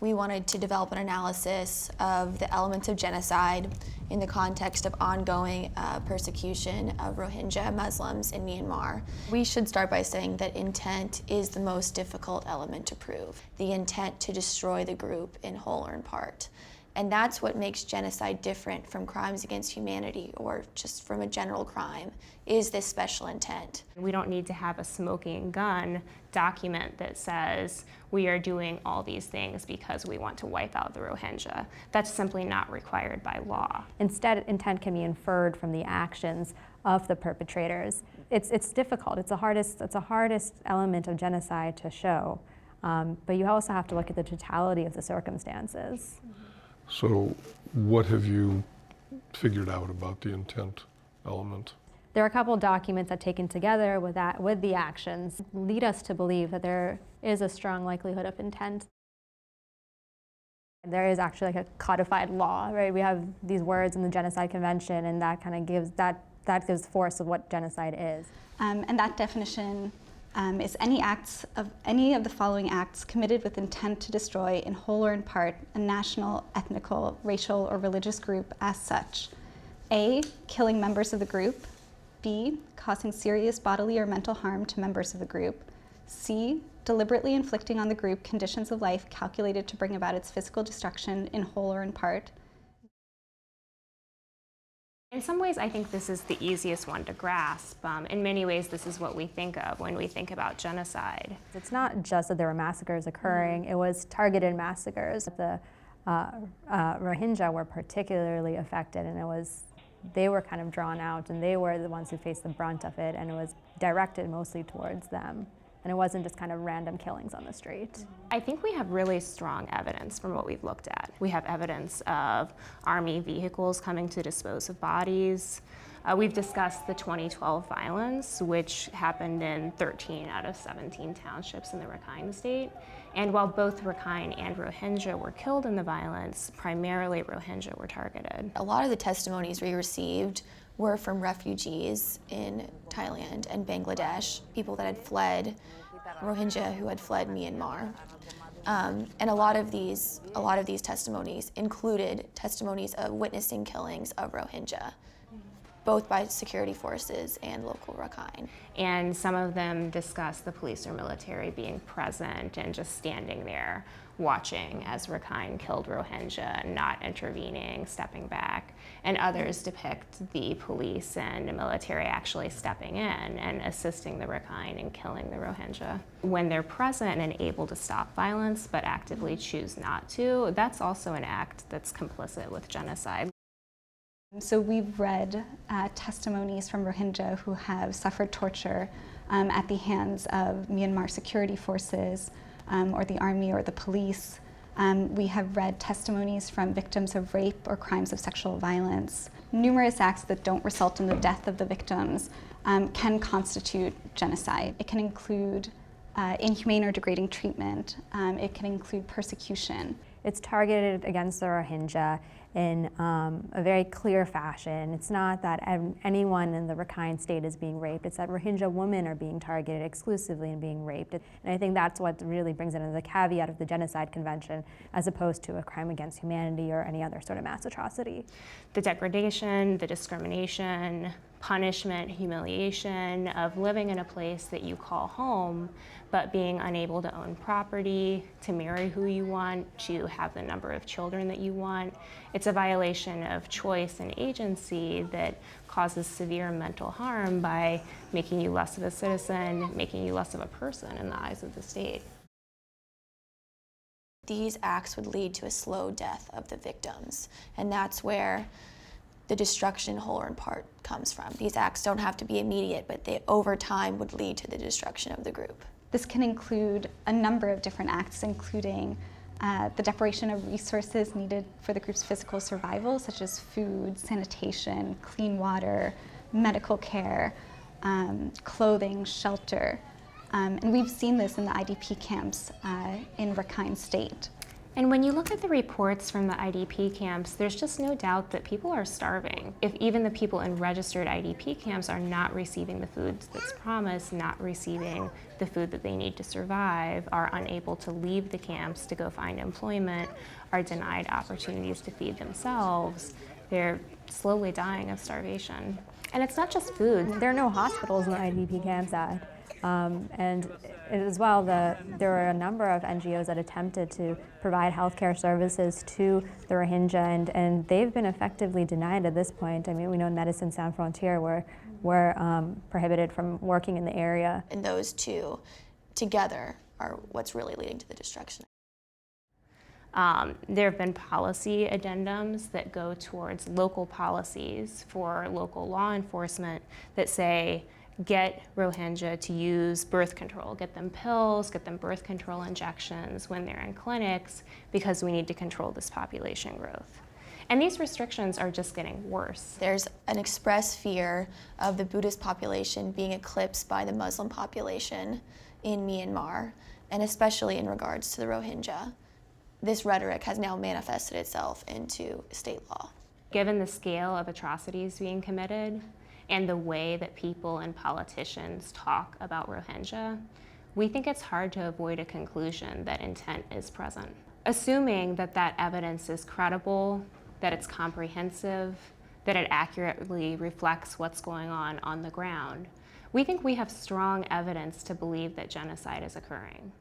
We wanted to develop an analysis of the elements of genocide in the context of ongoing persecution of Rohingya Muslims in Myanmar. We should start by saying that intent is the most difficult element to prove, the intent to destroy the group in whole or in part. And that's what makes genocide different from crimes against humanity or just from a general crime, is this special intent. We don't need to have a smoking gun document that says we are doing all these things because we want to wipe out the Rohingya. That's simply not required by law. Instead, intent can be inferred from the actions of the perpetrators. It's difficult. It's the hardest element of genocide to show. But you also have to look at the totality of the circumstances. So what have you figured out about the intent element? There are a couple of documents that, taken together with the actions, lead us to believe that there is a strong likelihood of intent. There is actually like a codified law, right? We have these words in the Genocide Convention, and that kind of gives gives force of what genocide is. And that definition is any of the following acts committed with intent to destroy in whole or in part a national, ethnical, racial, or religious group as such. A, killing members of the group. B, causing serious bodily or mental harm to members of the group. C, deliberately inflicting on the group conditions of life calculated to bring about its physical destruction in whole or in part. In some ways, I think this is the easiest one to grasp. In many ways, this is what we think of when we think about genocide. It's not just that there were massacres occurring, it was targeted massacres. The Rohingya were particularly affected, and they were kind of drawn out, and they were the ones who faced the brunt of it, and it was directed mostly towards them. And it wasn't just kind of random killings on the street. I think we have really strong evidence from what we've looked at. We have evidence of army vehicles coming to dispose of bodies. We've discussed the 2012 violence, which happened in 13 out of 17 townships in the Rakhine State. And while both Rakhine and Rohingya were killed in the violence, primarily Rohingya were targeted. A lot of the testimonies we received were from refugees in Thailand and Bangladesh, people that had fled, Rohingya who had fled Myanmar. And a lot of these testimonies included testimonies of witnessing killings of Rohingya, both by security forces and local Rakhine. And some of them discuss the police or military being present and just standing there watching as Rakhine killed Rohingya, not intervening, stepping back. And others depict the police and the military actually stepping in and assisting the Rakhine in killing the Rohingya. When they're present and able to stop violence but actively choose not to, that's also an act that's complicit with genocide. So we've read testimonies from Rohingya who have suffered torture at the hands of Myanmar security forces or the army or the police. We have read testimonies from victims of rape or crimes of sexual violence. Numerous acts that don't result in the death of the victims can constitute genocide. It can include inhumane or degrading treatment. It can include persecution. It's targeted against the Rohingya in a very clear fashion. It's not that anyone in the Rakhine State is being raped. It's that Rohingya women are being targeted exclusively and being raped. And I think that's what really brings it into the caveat of the Genocide Convention, as opposed to a crime against humanity or any other sort of mass atrocity. The degradation, the discrimination, punishment, humiliation of living in a place that you call home, but being unable to own property, to marry who you want, to have the number of children that you want. It's a violation of choice and agency that causes severe mental harm by making you less of a citizen, making you less of a person in the eyes of the state. These acts would lead to a slow death of the victims, and that's where the destruction, whole or in part, comes from. These acts don't have to be immediate, but they, over time, would lead to the destruction of the group. This can include a number of different acts, including the deprivation of resources needed for the group's physical survival, such as food, sanitation, clean water, medical care, clothing, shelter. And we've seen this in the IDP camps in Rakhine State. And when you look at the reports from the IDP camps, there's just no doubt that people are starving. If even the people in registered IDP camps are not receiving the food that's promised, not receiving the food that they need to survive, are unable to leave the camps to go find employment, are denied opportunities to feed themselves, they're slowly dying of starvation. And it's not just food. There are no hospitals in the IDP camps, and as well, there were a number of NGOs that attempted to provide healthcare services to the Rohingya, and they've been effectively denied at this point. I mean, we know Medicine Sans Frontières were prohibited from working in the area. And those two together are what's really leading to the destruction. There have been policy addendums that go towards local policies for local law enforcement that say, get Rohingya to use birth control, get them pills, get them birth control injections when they're in clinics, because we need to control this population growth. And these restrictions are just getting worse. There's an express fear of the Buddhist population being eclipsed by the Muslim population in Myanmar, and especially in regards to the Rohingya. This rhetoric has now manifested itself into state law. Given the scale of atrocities being committed and the way that people and politicians talk about Rohingya, we think it's hard to avoid a conclusion that intent is present. Assuming that that evidence is credible, that it's comprehensive, that it accurately reflects what's going on the ground, we think we have strong evidence to believe that genocide is occurring.